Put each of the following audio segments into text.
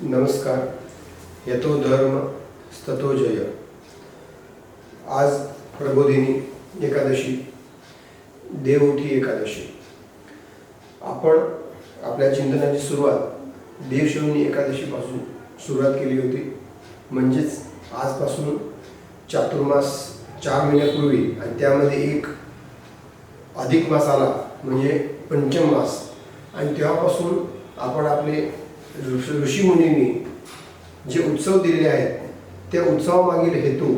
नमस्कार. यतो धर्म स्ततो जय. आज प्रबोधिनी एकादशी, देवउठी एकादशी. आपण आपल्या चिंतनाची सुरुवात देवशयनी एकादशीपासून सुरुवात केली होती. म्हणजेच आजपासून चातुर्मास 4 महिन्यापूर्वी आणि त्यामध्ये एक अधिक मास आला म्हणजे पंचम मास, आणि तेव्हापासून आपण आपले ऋषीमुनींनी जे उत्सव दिलेले आहेत त्या उत्सवामागील हेतू,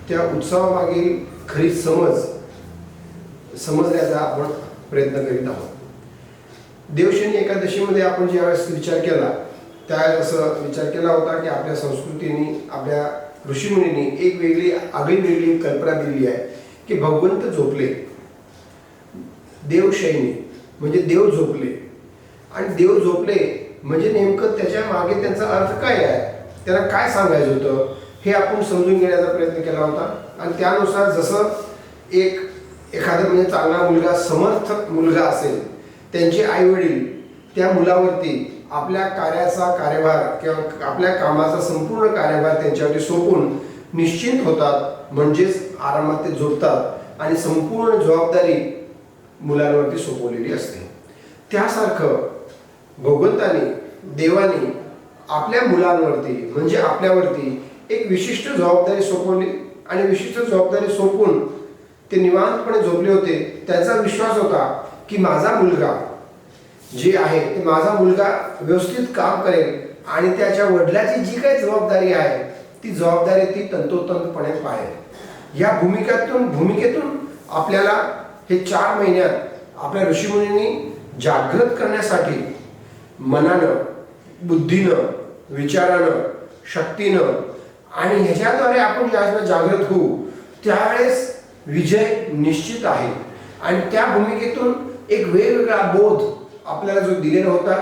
त्या उत्सवामागील खरी समजण्याचा आपण प्रयत्न करीत आहोत. देवशयनी एकादशीमध्ये आपण ज्यावेळेस विचार केला त्यावेळेस असं विचार केला होता की आपल्या संस्कृतीने, आपल्या ऋषीमुनींनी एक वेगळी आगळीवेगळी कल्पना दिली आहे की भगवंत झोपले. देवशयनी म्हणजे देव झोपले, आणि देव झोपले म्हणजे नेमकं त्याच्या मागे त्यांचा अर्थ काय आहे, त्यांना काय सांगायचं होतं हे आपण समजून घेण्याचा प्रयत्न केला होता. आणि त्यानुसार जसं एखादा म्हणजे चांगला मुलगा, समर्थ मुलगा असेल, त्यांचे आई वडील त्या मुलावरती आपल्या कार्याचा कार्यभार किंवा आपल्या कामाचा संपूर्ण कार्यभार त्यांच्यावरती सोपून निश्चिंत होतात, म्हणजेच आरामात ते झोपतात आणि संपूर्ण जबाबदारी मुलांवरती सोपवलेली असते. त्यासारखं भगवंताने, देवाने आपल्या मुलांवरती म्हणजे आपल्यावरती एक विशिष्ट जबाबदारी सोपवली, आणि विशिष्ट जबाबदारी सोपून ते निवांतपणे झोपले होते. त्यांचा विश्वास होता की माझा मुलगा जे आहे ते माझा मुलगा व्यवस्थित काम करेल, आणि त्याच्या वडिलाची जी काही जबाबदारी आहे ती जबाबदारी ती तंतोतंतपणे पाळेल. या भूमिकेतून आपल्याला हे 4 महिन्यात आपल्या ऋषीमुनींनी जागृत करण्यासाठी मनानं, बुद्धीनं, विचारानं, शक्तीनं, आणि ह्याच्याद्वारे आपण ज्यावेळेस जागृत होऊ त्यावेळेस विजय निश्चित आहे. आणि त्या भूमिकेतून एक वेगवेगळा बोध आपल्याला जो दिलेला होता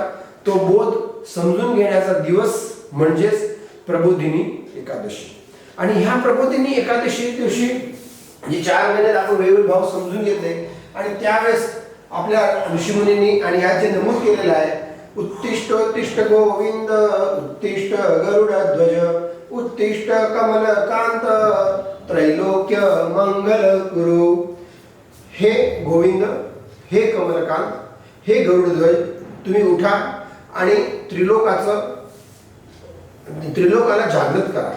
तो बोध समजून घेण्याचा दिवस म्हणजेच प्रबोधिनी एकादशी. आणि ह्या प्रबोधिनी एकादशी दिवशी जे 4 महिन्यात आपण वेगवेगळे भाव समजून घेतले, आणि त्यावेळेस आपल्या ऋषीमुनींनी आणि यात जे नमूद केलेलं आहे, उत्तिष्ठ उत्तिष्ठ गोविंद, उत्तिष्ठ गरुडध्वज, उत्तिष्ठ कमलकांत, त्रैलोक्य मंगल कुरु. हे गोविंद, हे कमलकांत, हे गरुडध्वज, तुम्ही उठा आणि त्रिलोकाला जागृत करा.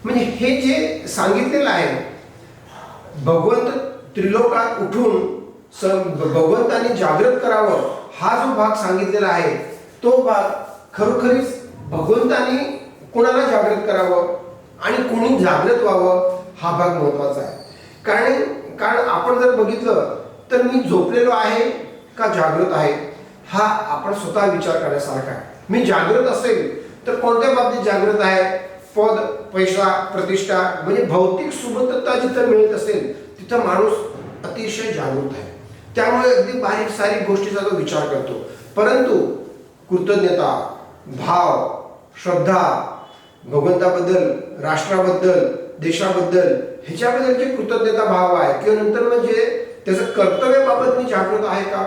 म्हणजे हे जे सांगितलेलं आहे, भगवंत त्रिलोकात उठून भगवंताने जागृत करावं, हा जो भाग सांगितलेला आहे तो भाग खरोखरीच भगवंताने कोणाला जागृत करावं आणि कोणी जागृत व्हावं हा भाग महत्वाचा आहे. कारण आपण जर बघितलं तर मी झोपलेलो आहे का जागृत आहे हा आपण स्वतः विचार करण्यासारखा आहे. मी जागृत असेल तर कोणत्या बाबतीत जागृत आहे? पद, पैसा, प्रतिष्ठा म्हणजे भौतिक सुबत्तता जिथं मिळत असेल तिथं माणूस अतिशय जागृत आहे. त्यामुळे अगदी बारीक सारीक गोष्टीचा तो विचार करतो. परंतु कृतज्ञता, भाव, श्रद्धा, भगवंताबद्दल, राष्ट्राबद्दल, देशाबद्दल ह्याच्याबद्दल जे कृतज्ञता भाव आहे, किंवा नंतर म्हणजे त्याचं कर्तव्याबाबत मी जागृत आहे का,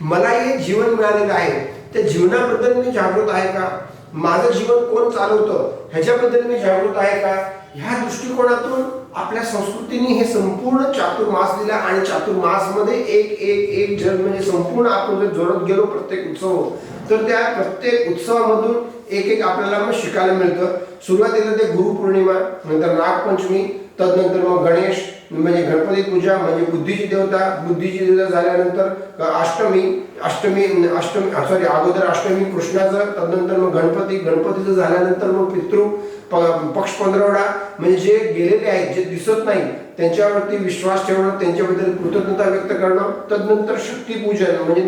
मला हे जीवन मिळालेलं आहे त्या जीवनाबद्दल मी जागृत आहे का, माझं जीवन कोण चालवतं ह्याच्याबद्दल मी जागृत आहे का, ह्या दृष्टिकोनातून आपल्या संस्कृतीने हे संपूर्ण चातुर्मास दिला. आणि चातुर्मासमध्ये एक जण म्हणजे संपूर्ण आपण जर जोडत गेलो प्रत्येक उत्सव, तर त्या प्रत्येक उत्सवामधून एक आपल्याला मग शिकायला मिळतं. सुरुवातीला ते गुरुपौर्णिमा, नंतर नागपंचमी, तदनंतर मग गणेश म्हणजे गणपती पूजा म्हणजे बुद्धीची देवता झाल्यानंतर अगोदर अष्टमी कृष्णाचं, तदनंतर मग गणपतीचं झाल्यानंतर मग पितृ पक्ष 15वडा म्हणजे जे गेलेले आहेत, जे दिसत नाही त्यांच्यावरती विश्वास ठेवणं, त्यांच्याबद्दल कृतज्ञता व्यक्त करणं. तदनंतर शक्तीपूजन म्हणजे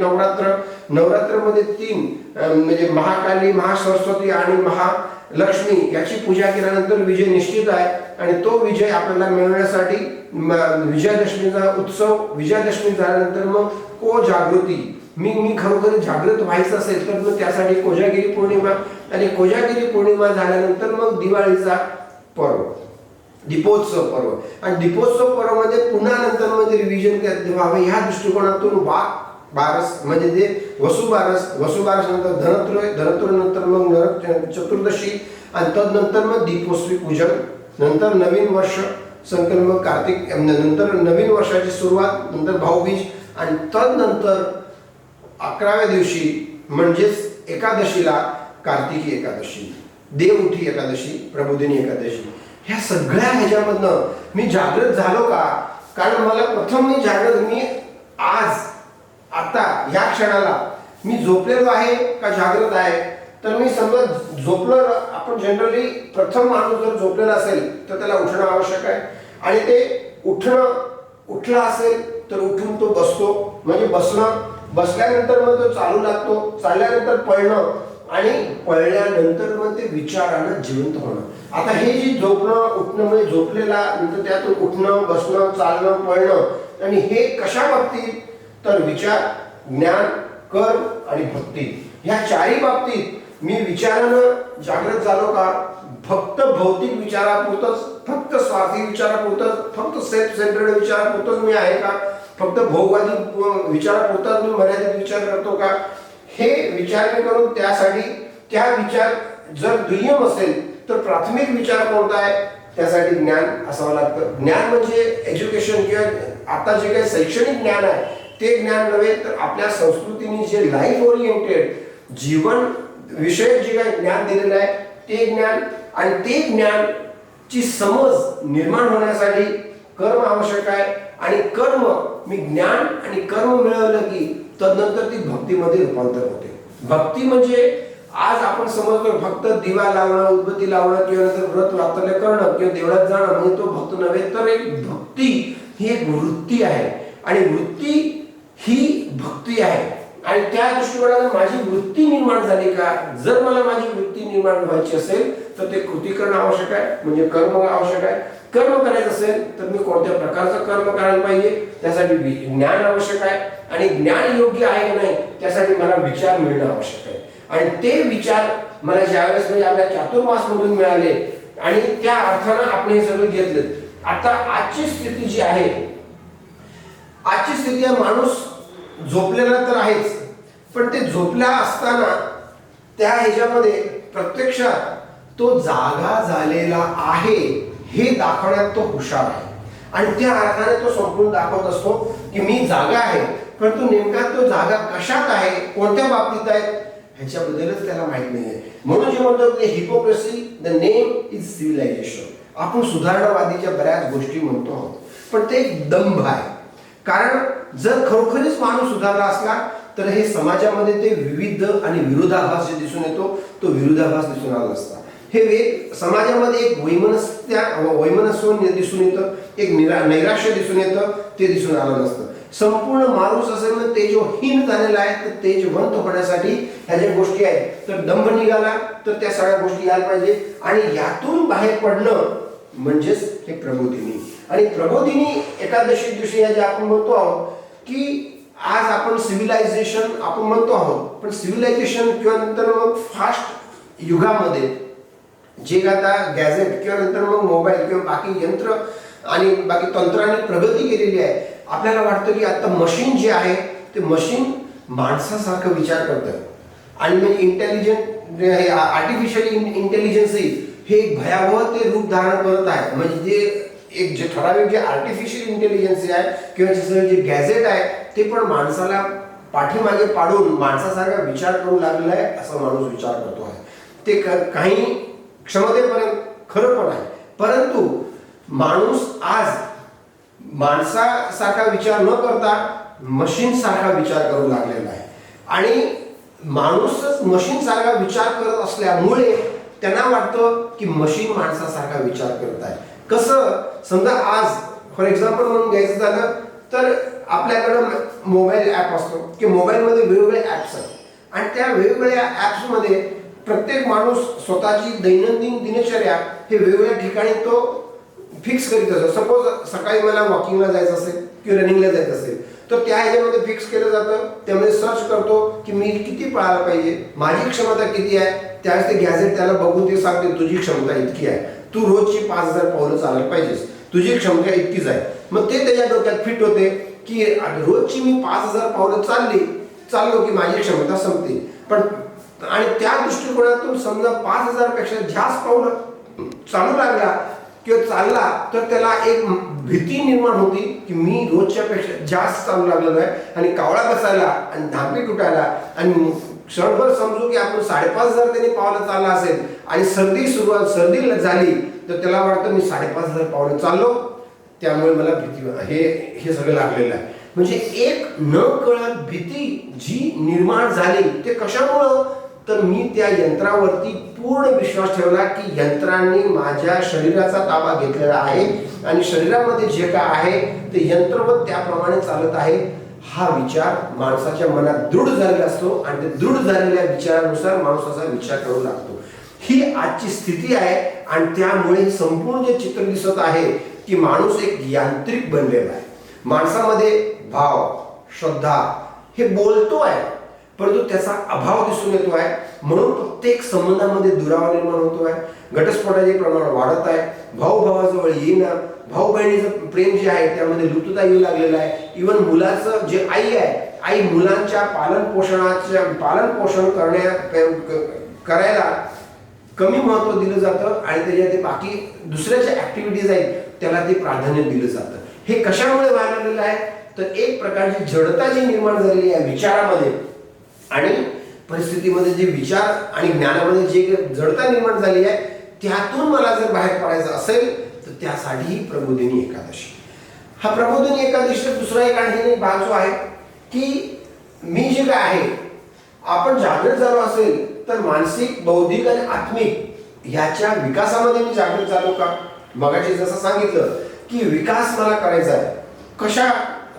नवरात्रमध्ये 3 म्हणजे महाकाली, महासरस्वती आणि महालक्ष्मी याची पूजा केल्यानंतर विजय निश्चित आहे. आणि तो विजय आपल्याला मिळवण्यासाठी विजयादशमीचा उत्सव, विजयादशमी झाल्यानंतर मग जागृती, मी खरोखर जागृत व्हायचं असेल तर मग त्यासाठी कोजागिरी पौर्णिमा, आणि कोजागिरी पौर्णिमा झाल्यानंतर मग दिवाळीचा पर्व, दीपोत्सव पर्व. आणि दीपोत्सव पर्वामध्ये पुन्हा नंतर म्हणजे रिव्हिजन व्हावे ह्या दृष्टिकोनातून बारस म्हणजे जे वसुबारस नंतर धनत्रयोदशी नंतर मग नरक चतुर्दशी आणि तदनंतर मग दीपोत्सवी पूजन, नंतर नवीन वर्ष संकल्प कार्तिक, नंतर नवीन वर्षाची सुरुवात, नंतर भाऊबीज आणि तदनंतर 11व्या दिवशी म्हणजेच एकादशीला कार्तिकी एकादशी, देवउठी एकादशी, प्रबोधिनी एकादशी. ह्या सगळ्या ह्याच्यामधनं मी जागृत झालो का? कारण मला प्रथम मी आज आता या क्षणाला मी झोपलेलो आहे का जागृत आहे? तर मी समजा झोपलो, आपण जनरली प्रथम माणूस जर झोपलेला असेल तर त्याला उठणं आवश्यक आहे आणि ते उठला असेल तर उठून तो बसतो, म्हणजे बसल्यानंतर मग तो चालू लागतो, चालल्यानंतर पळणं आणि पळल्यानंतर मग ते विचारानं जिवंत होणं. आता हे जी झोपणं उठणं म्हणजे झोपलेला नंतर त्यातून उठणं बसणं चालणं पळणं आणि हे कशा बाबतीत? तर विचार, ज्ञान, कर्म आणि भक्ती ह्या चारही बाबतीत मी विचारानं जागृत झालो का? फक्त भौतिक विचारापुरतच, फक्त स्वार्थी विचारापुरतच, फक्त सेल्फ सेंटर्ड विचारापुरतच मी आहे का? फक्त भोगवादी विचारापुरताच मी मर्यादित विचार करतो का? हे विचार मी करून त्यासाठी त्या विचार जर दुय्यम असेल तर प्राथमिक विचार कोणता आहे? त्यासाठी ज्ञान असावं लागतं. ज्ञान म्हणजे एज्युकेशन किंवा आता जे काही शैक्षणिक ज्ञान आहे ते ज्ञान नव्हे, तर आपल्या संस्कृतीने जे लाईफ ओरिएंटेड जीवन विषयक जे काही ज्ञान दिलेलं आहे ते ज्ञान, आणि ते ज्ञानची समज निर्माण होण्यासाठी कर्म आवश्यक आहे. आणि कर्म मी ज्ञान आणि कर्म मिळवलं की तदनंतर ती भक्तीमध्ये रूपांतर होते. भक्ती म्हणजे आज आपण समजतो फक्त दिवा लावणं, उदबत्ती लावणं किंवा नंतर व्रत वाचले करणं किंवा देवळात जाणं म्हणजे तो भक्त नव्हे, तर एक भक्ती ही एक वृत्ती आहे आणि वृत्ती ही भक्ती आहे. आणि त्या दृष्टिकोनाने माझी वृत्ती निर्माण झाली का? जर मला माझी वृत्ती निर्माण व्हायची असेल तर ते कृती करणं आवश्यक आहे, म्हणजे कर्म आवश्यक आहे. कर्म करायचं असेल तर मी कोणत्या प्रकारचं कर्म करायला पाहिजे त्यासाठी ज्ञान आवश्यक आहे, आणि ज्ञान योग्य आहे की नाही त्यासाठी मला विचार मिळणं आवश्यक आहे. आणि ते विचार मला ज्यावेळेस म्हणजे आपल्या चातुर्मास मधून मिळाले आणि त्या अर्थानं आपण हे सगळं घेतलं. आता आजची स्थिती जी आहे, आजची स्थिती आहे माणूस झोपलेला तर आहेच, पण ते झोपला असताना त्या ह्याच्यामध्ये प्रत्यक्षात तो जागा झालेला आहे हे दाखवण्यात तो हुशार आहे. आणि त्या अर्थाने तो संपूर्ण दाखवत असतो की मी जागा आहे, परंतु नेमका तो जागा कशात आहे, कोणत्या बाबतीत आहे ह्याच्याबद्दलच त्याला माहित नाहीये. म्हणून जे म्हणतो की hypocrisy the name is civilization. आपण सुधारणावादीच्या बऱ्याच गोष्टी म्हणतो आहोत, पण ते एक दंभ आहे. कारण जर खरोखरीच माणूस सुधारला असला तर हे समाजामध्ये ते विविध आणि विरोधाभास जे दिसून येतो तो विरोधाभास दिसून आला असता. हे समाजामध्ये एक वैमनस्य दिसून येतं, एक नैराश्य दिसून येतं, ते दिसून आलं नसतं. संपूर्ण माणूस असेल ना तेजोहीन झालेला आहे, तर तेजवंत होण्यासाठी ह्या ज्या गोष्टी आहेत, तर दंभ निघाला तर त्या सगळ्या गोष्टी यायला पाहिजे. आणि यातून बाहेर पडणं म्हणजेच हे प्रबोधिनी. आणि प्रबोधिनी एकादशी दिवशी जे आपण म्हणतो आहोत की आज आपण सिव्हिलायझेशन आपण म्हणतो आहोत, पण सिव्हिलायझेशन किंवा नंतर मग फास्ट युगामध्ये जे आता गॅझेट किंवा नंतर मग मोबाईल किंवा बाकी यंत्र आणि बाकी तंत्राने प्रगती केलेली आहे. आपल्याला वाटतं की आता मशीन जे आहे ते मशीन माणसासारखं विचार करतं आणि म्हणजे इंटेलिजंट आर्टिफिशियल इंटेलिजन्स हे एक भयावह ते रूप धारण करत आहे. म्हणजे जे एक जे ठराविक जे आर्टिफिशियल इंटेलिजन्स आहे किंवा जे गॅझेट आहे ते पण माणसाला पाठीमागे पाडून माणसासारखा विचार करू लागलेला आहे असं माणूस विचार करतो आहे. ते काही क्षमतेपर्यंत खरं पण आहे, परंतु माणूस आज माणसासारखा विचार न करता मशीन सारखा विचार करू लागलेला आहे. आणि माणूसच मशीन सारखा विचार करत असल्यामुळे त्यांना वाटतं की मशीन माणसासारखा विचार करत आहे. कसं? समजा आज फॉर एक्झाम्पल म्हणून घ्यायचं झालं तर आपल्याकडं मोबाईल ॲप असतो की मोबाईलमध्ये वेगवेगळे ॲप्स आहेत आणि त्या वेगवेगळ्या ॲप्समध्ये प्रत्येक माणूस स्वतःची दैनंदिन दिनचर्या हे वेगवेगळ्या ठिकाणी तो फिक्स करीत असतो. सपोज सकाळी मला वॉकिंगला जायचं असेल किंवा रनिंगला जायचं असेल तर त्या ह्याच्यामध्ये फिक्स केलं जातं. त्यामध्ये सर्च करतो की मी किती पळायला पाहिजे, माझी क्षमता किती आहे. त्यावेळेस ते गॅझेट त्याला बघून ते सांगते तुझी क्षमता इतकी आहे, तू रोजची 5000 पावलं चालायला पाहिजेस, तुझी क्षमता इतकीच आहे. मग ते त्याच्या डोक्यात फिट होते की रोजची मी 5000 पावलं चालली चाललो की माझी क्षमता संपते. पण आणि त्या दृष्टिकोनातून समजा 5,000 पेक्षा जास्त पावलं चालू लागला किंवा चालला तर त्याला एक भीती निर्माण होती की मी रोजच्या पेक्षा जास्त चालू लागलेलो आहे आणि कावळा बसायला आणि धापी तुटायला आणि क्षणभर समजू की आपण 5,500 त्याने पावलं चालला असेल आणि सर्दी झाली तर त्याला वाटतं मी 5,500 पावलं चाललो त्यामुळे मला भीती हे सगळं लागलेलं आहे. म्हणजे एक न कळत भीती जी निर्माण झाली ते कशामुळं तर मी त्या यंत्रावरती पूर्ण विश्वास ठेवला की यंत्रांनी माझ्या शरीराचा ताबा घेतलेला आहे आणि शरीरामध्ये जे काय आहे ते यंत्रवत त्याप्रमाणे चालत आहे. हा विचार माणसाच्या मनात दृढ झालेला असतो आणि ते दृढ झालेल्या विचारानुसार माणूस असा विचार करू लागतो. ही आजची स्थिती आहे आणि त्यामुळे संपूर्ण जे चित्र दिसत आहे की माणूस एक यांत्रिक बनलेला आहे. माणसामध्ये भाव श्रद्धा हे बोलतो आहे परंतु त्याचा अभाव दिसून येतो आहे. म्हणून प्रत्येक संबंधामध्ये दुरावा निर्माण होतो आहे. घटस्फोटाचे प्रमाण वाढत आहे. भाऊ भावाजवळ येणं भाऊ बहिणीचं प्रेम जे आहे त्यामध्ये लुप्तता येऊ लागलेलं आहे. इव्हन मुलाचं जे आई आहे आई मुलांच्या पालन पोषण करायला कमी महत्व दिलं जातं आणि त्याच्या ते बाकी दुसऱ्या ज्या ऍक्टिव्हिटीज आहेत त्याला ते प्राधान्य दिलं जातं. हे कशामुळे व्हायला आहे तर एक प्रकारची जडता जी निर्माण झालेली आहे विचारामध्ये आणि परिस्थितीमध्ये जे विचार आणि ज्ञानामध्ये जे जडता निर्माण झाली आहे त्यातून मला जर बाहेर पडायचं असेल तर त्यासाठी प्रबोधिनी एकादशी. हा प्रबोधिनी एकादशीचा दुसरा एक आणखी भाग जो आहे की मी जे काय आहे आपण जागृत झालो असेल तर मानसिक बौद्धिक आणि आत्मिक ह्याच्या विकासामध्ये मी जागृत झालो का. मगाशी जसं सांगितलं की विकास मला करायचा आहे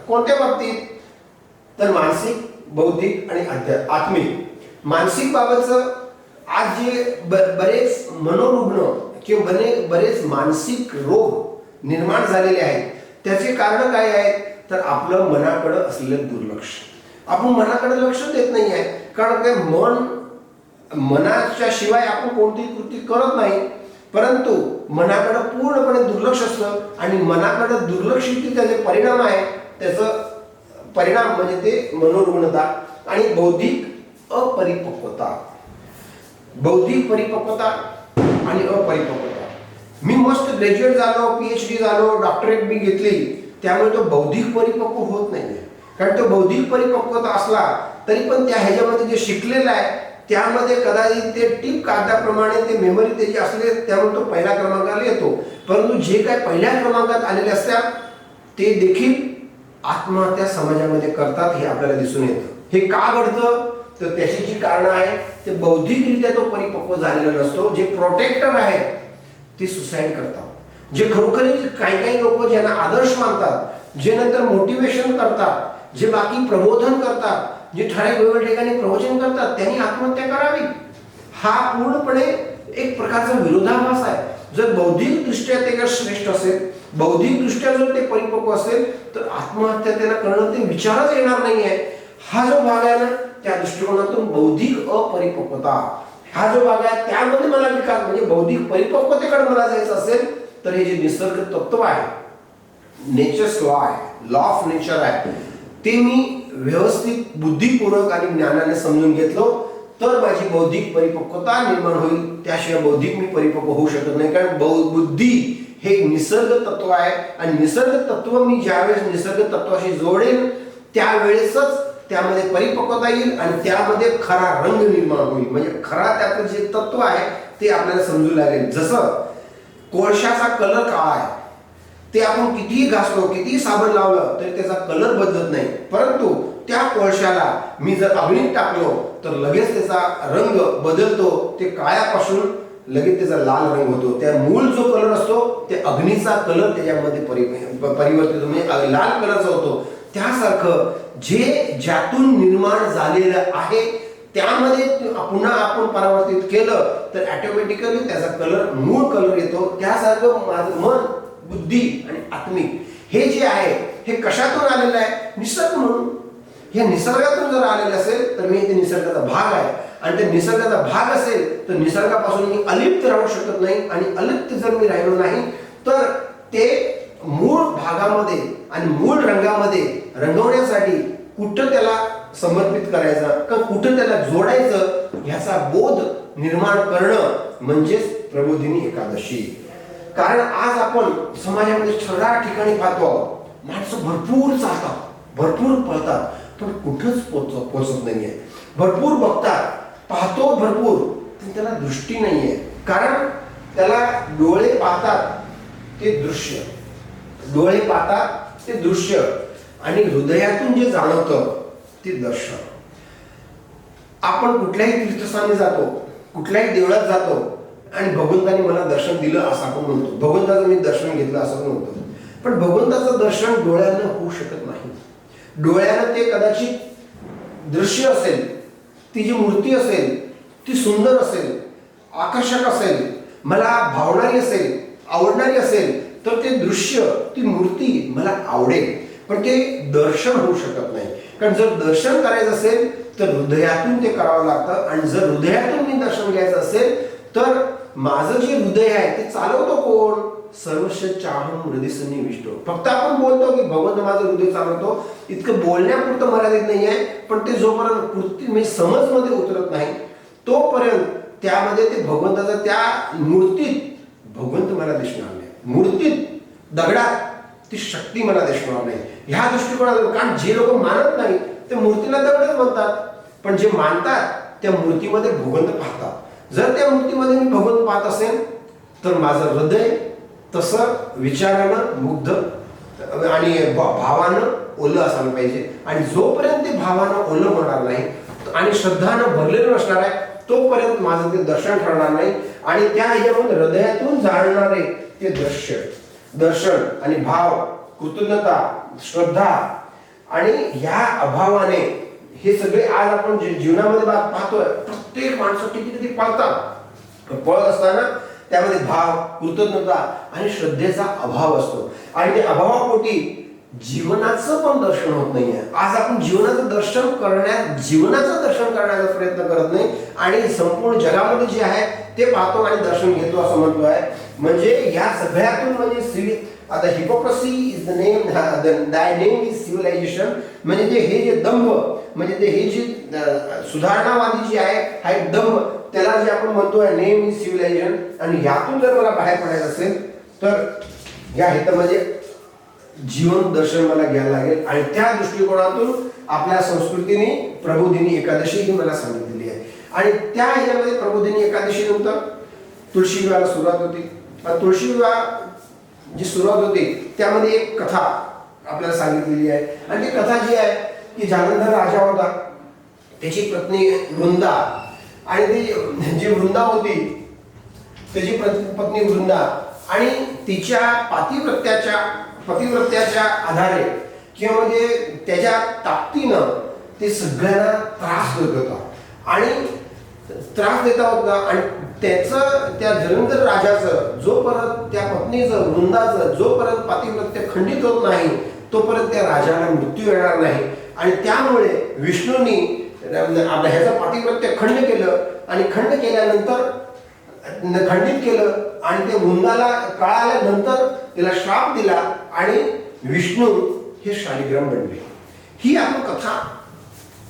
कोणत्या बाबतीत तर मानसिक बौद्धिक आणि आत्मिक. मानसिक बाबतचं आज जे बरेच मनोरुग्ण किंवा बरेच मानसिक रोग निर्माण झालेले आहेत त्याचे कारण काय आहेत तर आपलं मनाकडे असलेलं दुर्लक्ष. आपण मनाकडे लक्ष देत नाही आहे कारण काय मनाच्या शिवाय आपण कोणतीही कृती करत नाही परंतु मनाकडे पूर्णपणे दुर्लक्ष असतं आणि मनाकडे दुर्लक्षित त्याचे परिणाम आहे. त्याचं परिणाम म्हणजे ते मनोरुग्णता आणि बौद्धिक अपरिपक्वता. बौद्धिक परिपक्वता आणि अपरिपक्वता. मी मस्त ग्रॅज्युएट झालो PhD झालो डॉक्टरेट मी घेतली त्यामुळे तो बौद्धिक परिपक्व होत नाही कारण तो बौद्धिक परिपक्वता असला तरी पण त्या ह्याच्यामध्ये जे शिकलेलं आहे त्यामध्ये कदाचित ते टीप कागदाप्रमाणे ते मेमरी त्याची असले त्यामुळे तो पहिल्या क्रमांकाला येतो. परंतु जे काय पहिल्या क्रमांकात आलेले असतात ते देखील आत्महत्या समाजामध्ये करतात हे आपल्याला दिसून येतं. हे का घडतं तर त्याची जी कारणं आहेत ते बौद्धिकरित्या तो परिपक्व झालेला नसतो. जे प्रोटेक्टर आहेत ते सुसाईड करतात. जे खरोखरी काही लोक ज्यांना आदर्श मानतात जे नंतर मोटिवेशन करतात जे बाकी प्रबोधन करतात जे ठराविक वेगवेगळ्या ठिकाणी प्रवचन करतात त्यांनी आत्महत्या करावी. हा पूर्णपणे एक प्रकारचा विरोधाभास आहे. जर बौद्धिकदृष्ट्या ते श्रेष्ठ असेल बौद्धिकदृष्ट्या जर ते परिपक्व असेल तर आत्महत्या त्यांना करणं ते विचारच येणार नाही आहे. हा जो भाग आहे ना त्या दृष्टिकोनातून बौद्धिक अपरिपक्वता हा जो भाग आहे त्यामध्ये मला विकास म्हणजे बौद्धिक परिपक्वतेकडे मला जायचं असेल तर हे जे निसर्ग तत्व आहे नेचर्स लॉ आहे लॉ ऑफ नेचर आहे ते मी व्यवस्थित बुद्धिपूर्वक आणि ज्ञानाने समजून घेतलो तर माझी बौद्धिक परिपक्वता निर्माण होईल. त्याशिवाय बौद्धिक मी परिपक्व होऊ शकत नाही कारण बुद्धी हे निसर्ग तत्व आहे आणि निसर्ग तत्व मी ज्यावेळेस निसर्ग तत्वाशी जोडेल त्यावेळेसच त्यामध्ये परिपक्वता येईल आणि त्यामध्ये खरा रंग निर्माण होईल. म्हणजे खरा त्यातलं जे तत्व आहे ते आपल्याला समजू लागेल. जसं कोळशाचा कलर काळा आहे ते आपण कितीही घासलो कितीही साबण लावलं तरी त्याचा कलर बदलत नाही परंतु त्या कोळशाला मी जर अग्नीत टाकलो तर लगेच त्याचा रंग बदलतो. ते काळ्यापासून लगेच त्याचा लाल रंग होतो. त्या मूळ जो कलर असतो ते अग्नीचा कलर त्याच्यामध्ये परिवर्तित म्हणजे लाल कलरचा होतो. त्यासारखं जे ज्यातून निर्माण झालेलं आहे त्यामध्ये पुन्हा आपण परावर्तित केलं तर ऑटोमॅटिकली त्याचा कलर मूळ कलर येतो. त्यासारखं माझं मन बुद्धी आणि आत्मिक हे जे आहे हे कशातून आलेलं आहे निसर्ग म्हणून. हे निसर्गातून जर आलेलं असेल तर मी ते निसर्गाचा भाग आहे आणि ते निसर्गाचा भाग असेल तर निसर्गापासून मी अलिप्त राहू शकत नाही आणि अलिप्त जर मी राहिलो नाही तर ते मूळ भागामध्ये आणि मूळ रंगामध्ये रंगवण्यासाठी कुठं त्याला समर्पित करायचा का कुठं त्याला जोडायचं ह्याचा बोध निर्माण करणं म्हणजेच प्रबोधिनी एकादशी. कारण आज आपण समाजामध्ये सगळ्या ठिकाणी पाहतो आहोत, माणसं भरपूर चालतात, भरपूर पळतात, पण कुठंच पोचत नाहीये. भरपूर बघतात, पाहतो भरपूर, पण त्याला दृष्टी नाहीये. कारण त्याला डोळे पाहतात ते दृश्य, डोळे पाहतात ते दृश्य, आणि हृदयातून जे जाणवतं ते दर्शन. आपण कुठल्याही तीर्थस्थानी जातो, कुठल्याही देवळात जातो आणि भगवंताने मला दर्शन दिलं असं आपण म्हणतो, भगवंताचं मी दर्शन घेतलं असं पण म्हणतो. पण भगवंताचं दर्शन डोळ्यानं होऊ शकत नाही. डोळ्यानं ते कदाचित दृश्य असेल, ती जी मूर्ती असेल ती सुंदर असेल, आकर्षक असेल, मला भावणारी असेल, आवडणारी असेल, तर ते दृश्य, ती मूर्ती मला आवडेल, पण ते दर्शन होऊ शकत नाही. कारण जर दर्शन करायचं असेल तर हृदयातून ते करावं लागतं, आणि जर हृदयातून मी दर्शन घ्यायचं असेल तर माझं जे हृदय आहे ते चालवतो कोण? सर्वश चाहम हृदय सन्निविष्टो. फक्त आपण बोलतो की भगवंत माझं हृदय चालवतो, इतकं बोलण्यापुरतं मर्यादित नाही आहे, पण ते जोपर्यंत कृती म्हणजे समजमध्ये उतरत नाही तोपर्यंत त्यामध्ये ते भगवंताचं त्या मूर्तीत भगवंत मला दिसणार नाही, मूर्तीत दगडात ती शक्ती मला दिसणार नाही. ह्या दृष्टिकोनातून, कारण जे लोक मानत नाही ते मूर्तीला दगडच म्हणतात, पण जे मानतात त्या मूर्तीमध्ये भगवंत पाहतात. जर त्या मूर्तीमध्ये मी भगवंत पाहत असेल तर माझं हृदय तसं विचारानं मुग्ध आणि भावानं ओलं असायला पाहिजे. आणि जोपर्यंत ते भावानं ओलं होणार नाही आणि श्रद्धानं भरलेलं नसणार आहे तोपर्यंत माझं ते दर्शन ठरणार नाही. आणि त्या ह्याच्यामध्ये हृदयातून जाणणारे ते दर्शन आणि भाव, कृतज्ञता, श्रद्धा, आणि ह्या अभावाने हे सगळे आज आपण जीवनामध्ये पाहतोय. प्रत्येक माणसं किती पाळतात, पळत असताना त्यामध्ये भाव, कृतज्ञता आणि श्रद्धेचा अभाव असतो, आणि त्या अभावापोटी जीवनाचं पण दर्शन होत नाहीये. आज आपण जीवनाचं दर्शन करण्याचा प्रयत्न करत नाही, आणि संपूर्ण जगामध्ये जे आहे ते पाहतो आणि दर्शन घेतो असं म्हणतो आहे. म्हणजे या सगळ्यातून म्हणजे आता हिपोक्रेसी इज द नेम, दाय नेम इज सिव्हिलायझेशन. म्हणजे हे जे दंभ, म्हणजे हे जे सुधारणावादी जे आहे हा एक दंभ, त्याला जे आपण म्हणतोय नेम इज सिव्हिलायझेशन. आणि यातून जर मला बाहेर पडायचं असेल तर या ह्याच्यामध्ये जीवन दर्शन मला घ्यायला लागेल. आणि त्या दृष्टिकोनातून आपल्या संस्कृतीने प्रबोधिनी एकादशी ही मला सांगितलेली आहे. आणि त्या ह्याच्यामध्ये प्रबोधिनी एकादशी नंतर तुळशी विवाहाला सुरुवात होती. तुळशी विवाह जी सुरुवात होती त्यामध्ये एक कथा आपल्याला सांगितलेली आहे. आणि ती कथा जी आहे की जालंधर राजा होता, त्याची पत्नी वृंदा, आणि ती जी वृंदा होती त्याची पत्नी वृंदा, आणि तिच्या पतिव्रत्याच्या आधारे किंवा म्हणजे त्याच्या ताकदीनं ते सगळ्यांना त्रास देत होता आणि त्रास देता होता. आणि त्याचं त्या जलंधर राजाचं जोपर्यंत त्या पत्नीचं वृंदाचं जोपर्यंत पातिव्रत्य खंडित होत नाही तोपर्यंत त्या राजाला मृत्यू येणार नाही. आणि त्यामुळे विष्णूंनी आपल्या ह्याचं पातिव्रत्य खंड केलं, आणि खंड केल्यानंतर खंडित केलं, आणि ते वृंदाला कळाल्यानंतर त्याला श्राप दिला, आणि विष्णू हे शालिग्राम बनले. ही आपण कथा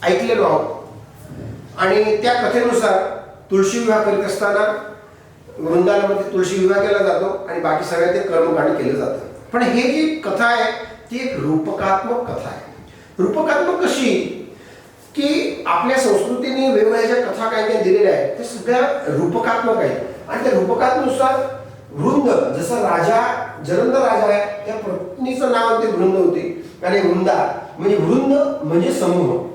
ऐकलेलो आहोत. आणि त्या कथेनुसार तुळशी विवाह करीत असताना वृंदाला मध्ये तुळशी विवाह केला जातो आणि बाकी सगळ्या ते कर्मकांड केलं जातं. पण हे जी कथा आहे ती एक रूपकात्मक कथा आहे. रूपकात्मक कशी की आपल्या संस्कृतीने वेगवेगळ्या कथा काय काय दिलेल्या आहेत त्या सगळ्या रूपकात्मक आहेत. आणि त्या रूपकात्नुसार वृंद, जसं राजा जलंधर राजा आहे त्या पत्नीचं नाव ते वृंद होती, आणि वृंदा वृंद म्हणजे समूह.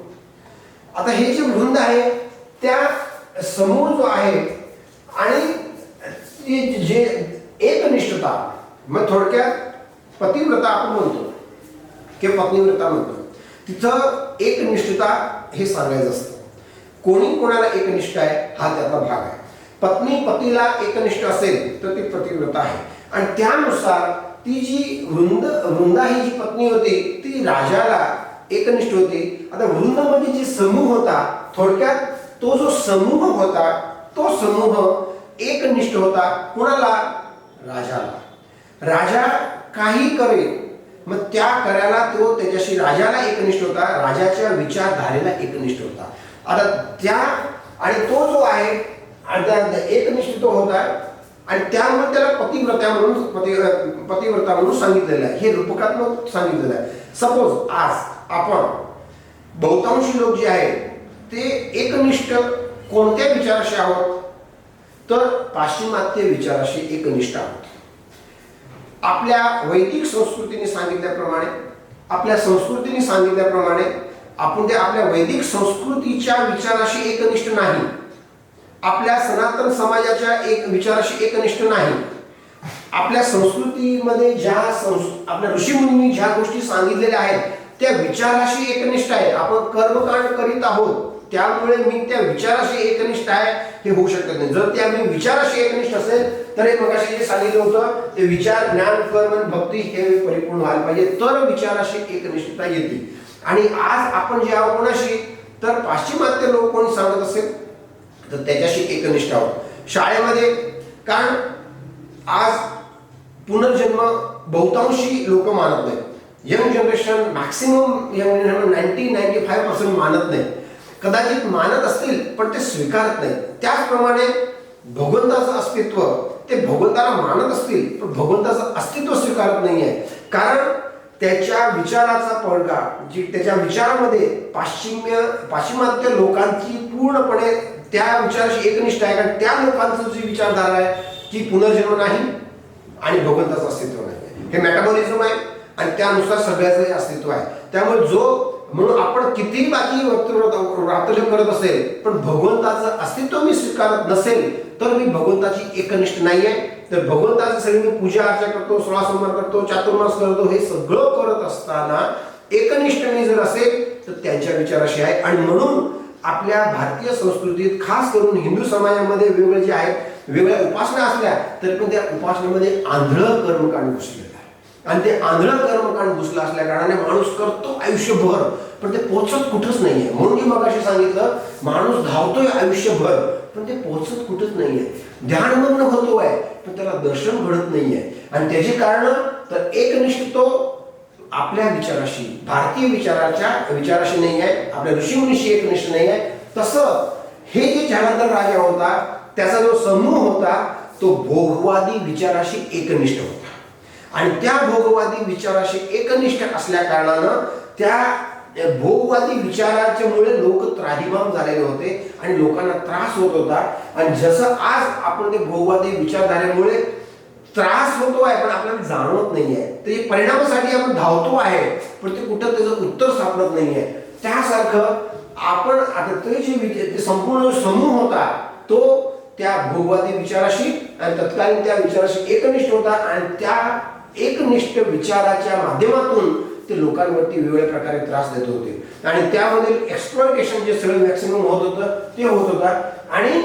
आता हे जे वृंद आहे त्या समूह जो आहे आणि जे एकनिष्ठता, मग थोडक्यात पतिव्रता आपण म्हणतो किंवा पत्नीव्रता म्हणतो, तिथं एकनिष्ठता हे सांगायचं असतं. कोणी कोणाला एकनिष्ठ आहे हा त्याचा भाग आहे. पत्नी पतीला एकनिष्ठ असेल तर ती पतिव्रता आहे. आणि त्यानुसार ती जी वृंदा ही जी पत्नी होती ती राजाला एकनिष्ठ होती. आता वृंद म्हणजे जी समूह होता, थोडक्यात तो जो समूह होता तो समूह एकनिष्ठ होता. कोणाला? राजाला. राजा काही करे मग त्या कार्याला तो त्याच्याशी राजाला एकनिष्ठ होता, राजाच्या विचारधारेला एकनिष्ठ होता. आता त्या आणि तो जो आहे एकनिष्ठ तो होता आणि त्यामुळे त्याला पतिव्रता म्हणून सांगितलेलं आहे. हे रूपकात्मक सांगितलेलं आहे. सपोज आज आपण बहुतांशी लोक जे आहेत ते एकनिष्ठ कोणत्या विचाराशी आहोत, तर पाश्चिमात्य विचाराशी एकनिष्ठ आहोत. आपल्या वैदिक संस्कृतीने सांगितल्याप्रमाणे, आपल्या संस्कृतीने सांगितल्याप्रमाणे आपण ते आपल्या वैदिक संस्कृतीच्या विचाराशी एकनिष्ठ नाही, आपल्या सनातन समाजाच्या एक विचाराशी एकनिष्ठ नाही. आपल्या संस्कृतीमध्ये आपल्या ऋषीमुनींनी ज्या गोष्टी सांगितलेल्या आहेत त्या विचाराशी एकनिष्ठ आहे. आपण कर्मकांड करीत आहोत त्यामुळे मी त्या विचाराशी एकनिष्ठ आहे हे होऊ शकत नाही. जर त्या मी विचाराशी एकनिष्ठ असेल तर हे मगाशी जे सांगितलं होतं ते विचार, ज्ञान, कर्म आणि भक्ती हे परिपूर्ण व्हायला पाहिजे, तर विचाराशी एकनिष्ठता येते. आणि आज आपण जे आहोत कोणाशी, तर पाश्चिमात्य लोक कोणी सांगत असेल तर त्याच्याशी एकनिष्ठ आहोत. शाळेमध्ये कारण आज पुनर्जन्म बहुतांशी लोक मानत नाही. Young generation maximum young generation 90-95% मानत नाही. कदाचित मानत असतील पण ते स्वीकारत नाही. त्याचप्रमाणे भगवंताचं अस्तित्व, ते भगवंताला मानत असतील पण भगवंताचं अस्तित्व स्वीकारत नाही आहे. कारण त्याच्या विचाराचा पडगा जी त्याच्या विचारामध्ये पाश्चिमात्य लोकांची पूर्णपणे त्या विचाराशी एकनिष्ठ आहे. कारण त्या लोकांचं जी विचारधारा आहे की पुनर्जन्म नाही आणि भगवंताचं अस्तित्व नाही, हे मेटाबॉलिझम आहे आणि त्यानुसार सगळ्याचं अस्तित्व आहे. त्यामुळे म्हणून आपण कितीही बाकी व्रतजप करत असेल पण भगवंताचं अस्तित्व मी स्वीकारत नसेल तर मी भगवंताची एकनिष्ठ नाही आहे. तर भगवंताचं सगळी मी पूजा अर्चा करतो, 16 सोमवार करतो, चातुर्मास करतो, हे सगळं करत असताना एकनिष्ठ मी जर असेल तर त्यांच्या विचाराशी आहे. आणि म्हणून आपल्या भारतीय संस्कृतीत खास करून हिंदू समाजामध्ये वेगवेगळे जे आहेत, वेगळ्या उपासना असल्या तरी पण त्या उपासनेमध्ये आंधळं कर्मकांड घुसलेलं आहे. आणि ते आंधळं कर्मकांड घुसलं असल्या कारणाने माणूस करतो आयुष्यभर पण ते पोचत कुठंच नाहीये. म्हणून मी मगाशी सांगितलं माणूस धावतोय आयुष्यभर पण ते पोचत कुठंच नाहीये. ध्यानमग्न होतोय पण त्याला दर्शन घडत नाहीये. आणि त्याची कारण तर एकनिष्ठ तो आपल्या विचाराशी, भारतीय विचाराशी नाही आहे, आपल्या ऋषीमुनीशी एकनिष्ठ नाही आहे. तसं हे जे जालंधर राजा होता त्याचा जो समूह होता तो भोगवादी विचाराशी एकनिष्ठ होता. आणि त्या भोगवादी विचाराशी एकनिष्ठ असल्या कारणानं त्या भोगवादी विचाराच्या मुळे लोक त्राहिमाम झालेले होते आणि लोकांना त्रास होत होता. आणि जसं आज आपण ते भोगवादी विचारधारेमुळे त्रास होतो आहे पण आपल्याला जाणवत नाहीये, ते परिणामासाठी आपण धावतो आहे पण ते कुठं त्याचं उत्तर सापडत नाहीये. त्यासारखं आपण आता ते जे संपूर्ण समूह होता तो त्या भोगवादी विचाराशी आणि तत्कालीन त्या विचाराशी एकनिष्ठ होता. आणि त्या एकनिष्ठ विचाराच्या माध्यमातून ते लोकांवरती वेगवेगळ्या प्रकारे त्रास देत होते. आणि त्यामध्ये एक्सप्लॉयटेशन जे सगळं मॅक्सिमम होत होतं ते होत होता. आणि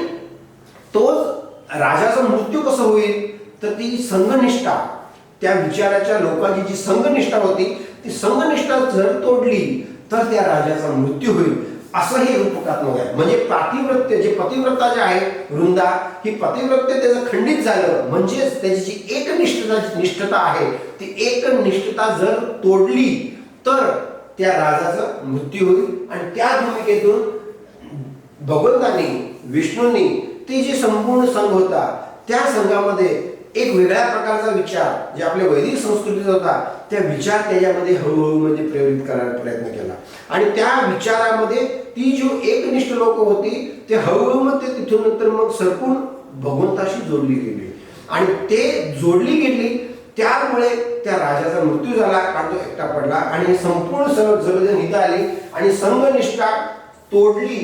तोच राजाचा मृत्यू कसं होईल तर ती संघनिष्ठा, त्या विचाराच्या लोकांची जी संघनिष्ठा होती ती संघनिष्ठा जर तोडली तर त्या राजाचा मृत्यू होईल, असं हे रूपकात्मक आहे. म्हणजे पातिव्रत्य जे पतिव्रता जे आहे वृंदा, ही पतिव्रत्य त्याचं खंडित झालं म्हणजेच त्याची जी एकनिष्ठता आहे ती एकनिष्ठता जर तोडली तर त्या राजाचा मृत्यू होईल. आणि त्या भूमिकेतून भगवंतांनी, विष्णूंनी ते जे संपूर्ण संघ होता त्या संघामध्ये एक वेगळ्या प्रकारचा विचार जे आपल्या वैदिक संस्कृतीत होता त्या विचार त्याच्यामध्ये हळूहळू म्हणजे प्रेरित करायला प्रयत्न केला. आणि त्या विचारामध्ये ती जो एकनिष्ठ लोक होती ते हळूहळू मग ते तिथून नंतर मग सरकून भगवंताशी जोडली गेली. आणि ते जोडली गेली त्यामुळे त्या राजाचा मृत्यू झाला कारण तो एकटा पडला. आणि संपूर्ण सगळेजण इथं आली आणि संघनिष्ठा तोडली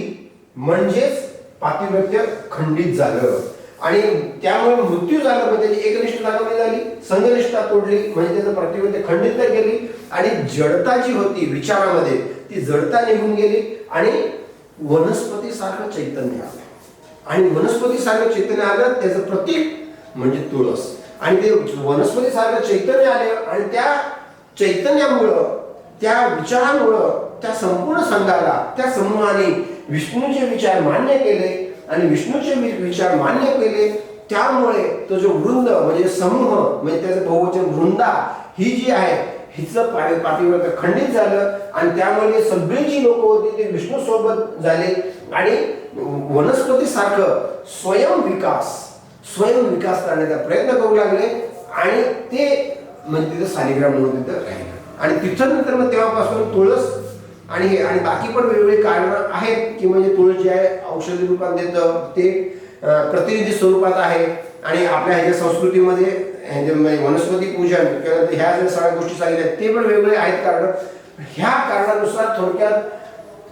म्हणजेच पातिव्रत्य खंडित झालं. आणि त्यामुळे मृत्यू झाला म्हणजे त्याची एकनिष्ठता कमी झाली, संघनिष्ठता तोडली म्हणजे त्याचं प्रतिबंध खंडित गेली. आणि जडता जी होती विचारामध्ये ती जडता निघून गेली आणि वनस्पतीसारखं चैतन्य आलं. आणि वनस्पतीसारखं चैतन्य आलं त्याचं प्रतीक म्हणजे तुळस. आणि ते वनस्पतीसारखं चैतन्य आलं आणि त्या चैतन्यामुळं, त्या विचारामुळं त्या संपूर्ण संघाला, त्या समूहाने विष्णूचे विचार मान्य केले. आणि विष्णूचे विचार मान्य केले त्यामुळे तो जो वृंद म्हणजे समूह म्हणजे त्याचं बहुवचन वृंदा ही जी आहे हिचं पातिव्रत्य खंडित झालं आणि त्यामुळे सगळी जी लोक होती ते विष्णू सोबत झाले आणि वनस्पती सारखं स्वयंविकास करण्याचा प्रयत्न करू लागले आणि ते म्हणजे तिथं शालिग्राम म्हणून तिथं राहिलं आणि तिथं नंतर मग तेव्हापासून तुळस आणि बाकी पण वेगवेगळे कारणं आहेत की म्हणजे तुळस जे आहे औषधी रूपात देतं ते प्रतिनिधी स्वरूपात आहे आणि आपल्या ह्याच्या संस्कृतीमध्ये वनस्पती पूजन किंवा ह्या ज्या सगळ्या गोष्टी सांगितल्या ते पण वेगवेगळे आहेत कारण ह्या कारणानुसार थोडक्यात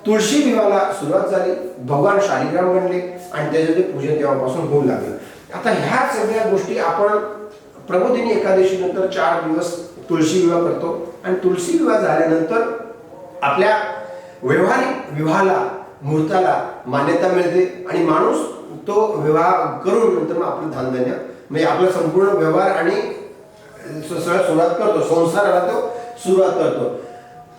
तुळशी विवाहाला सुरुवात झाली, भगवान शालिग्राम बनले आणि त्याचं ते पूजन तेव्हापासून होऊ लागलं. आता ह्या सगळ्या गोष्टी आपण प्रबोधिनी एकादशी नंतर 4 दिवस तुळशी विवाह करतो आणि तुळशी विवाह झाल्यानंतर आपल्या व्यवहारिक विवाहाला मुहूर्ताला मान्यता मिळते आणि माणूस तो विवाह करून नंतर मग आपलं धानधन्य म्हणजे आपला संपूर्ण व्यवहार आणि सुरुवात करतो, संसाराला तो सुरुवात करतो.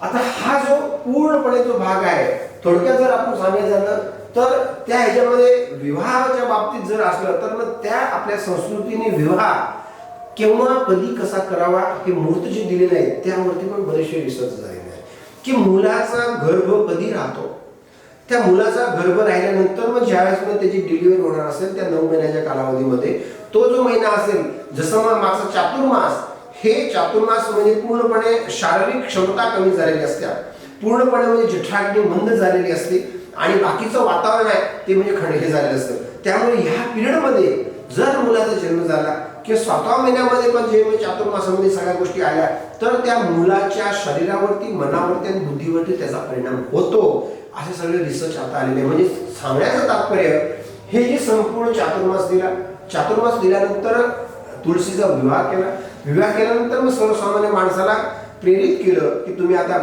आता हा जो पूर्णपणे जो भाग आहे थोडक्यात जर आपण सांगायचं झालं तर त्या ह्याच्यामध्ये विवाहाच्या बाबतीत जर असलं तर मग त्या आपल्या संस्कृतीने विवाह केव्हा कधी कसा करावा हे मुहूर्त जे दिलेले आहेत त्यावरती पण बरेचसे रिसर्च झालेले आहे की मुलाचा गर्भ कधी राहतो, त्या मुलाचा गर्भ राहिल्यानंतर मग ज्यावेळेस मग त्याची डिलिव्हरी होणार असेल त्या 9 महिन्याच्या कालावधीमध्ये तो जो महिना असेल जसं मग मागचा चातुर्मास, हे चातुर्मास म्हणजे पूर्णपणे शारीरिक क्षमता कमी झालेली असते, पूर्णपणे म्हणजे जठराग्नी मंद झालेली असते आणि बाकीचं वातावरण आहे ते म्हणजे खंडे झालेलं असतं. त्यामुळे ह्या पिरियडमध्ये जर मुलाचा जन्म झाला किंवा 7व्या महिन्यामध्ये पण जे म्हणजे चातुर्मासामध्ये सगळ्या गोष्टी आल्या तर त्या मुलाच्या शरीरावरती, मनावरती आणि बुद्धीवरती त्याचा परिणाम होतो. असे सगळे रिसर्च आता आलेले आहे. म्हणजे सांगण्याचं तात्पर्य हे जे संपूर्ण चातुर्मास दिल्यानंतर तुळशीचा विवाह केल्यानंतर मग सर्वसामान्य माणसाला प्रेरित केलं की तुम्ही आता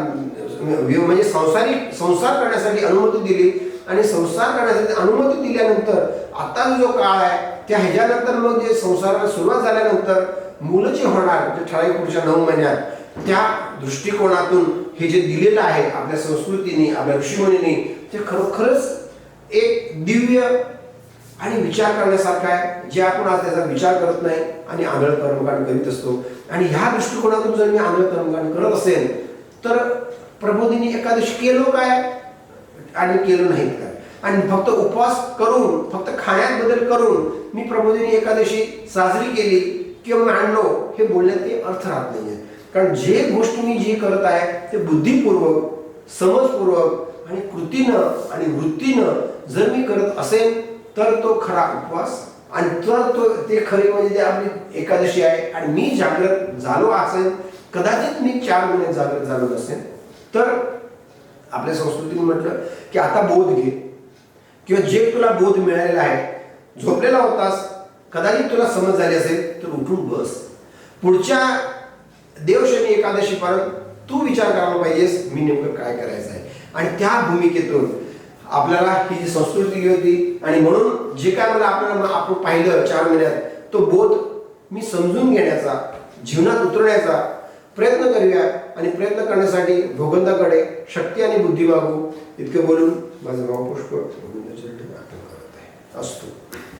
म्हणजे संसार करण्यासाठी अनुमती दिली आणि संसार करण्यासाठी अनुमती दिल्यानंतर आता जो काळ आहे त्या ह्याच्यानंतर मग जे संसाराला सुरुवात झाल्यानंतर मुलं जे होणार जे ठराविक पुढच्या 9 महिन्यात त्या दृष्टिकोनातून हे जे दिलेलं आहे आपल्या संस्कृतीने, आपल्या ऋषीमुनींनी ते खरोखरच एक दिव्य आणि विचार करण्यासारखं आहे जे आपण आज त्याचा विचार करत नाही आणि आंधळ कर्मकांड करीत असतो. आणि ह्या दृष्टिकोनातून जर मी आंधळ कर्मकांड करत असेल तर प्रबोधिनी एकादशी केलो काय आणि केलं नाहीत काय आणि फक्त उपवास करून फक्त खाण्यात बदल करून मी प्रबोधिनी एकादशी साजरी केली किंवा मांडलो हे बोलण्यात काही अर्थ राहत नाहीये. कारण जे गोष्टी मी जे करत आहे ते बुद्धिपूर्वक, समजपूर्वक आणि कृतीनं आणि वृत्तीनं जर मी करत असेल तर तो खरा उपवास आणि तर ते खरी म्हणजे ते आपली एकादशी आहे. आणि मी जागृत झालो असेल, कदाचित मी 4 महिने जागृत झालो नसेल तर आपल्या संस्कृतीने म्हटलं की आता बोध घे किंवा जे तुला बोध मिळालेला आहे, झोपलेला होतास, कदाचित तुला समज झाली असेल तर उठून बस. पुढच्या देवशनी एकादशीपर्यंत तू विचार करायला पाहिजेस मी नेमकं काय करायचं आहे. आणि त्या भूमिकेतून आपल्याला ही जी संस्कृती होती आणि म्हणून जे काय मला आपल्याला आपण पाहिलं 4 महिन्यात तो बोध मी समजून घेण्याचा, जीवनात उतरण्याचा प्रयत्न करूया आणि प्रयत्न करण्यासाठी भगवंताकडे शक्ती आणि बुद्धी मागू. इतकं बोलून माझं भावपुष्प गोविंदाचरणी अर्पण करत आहे. असतो.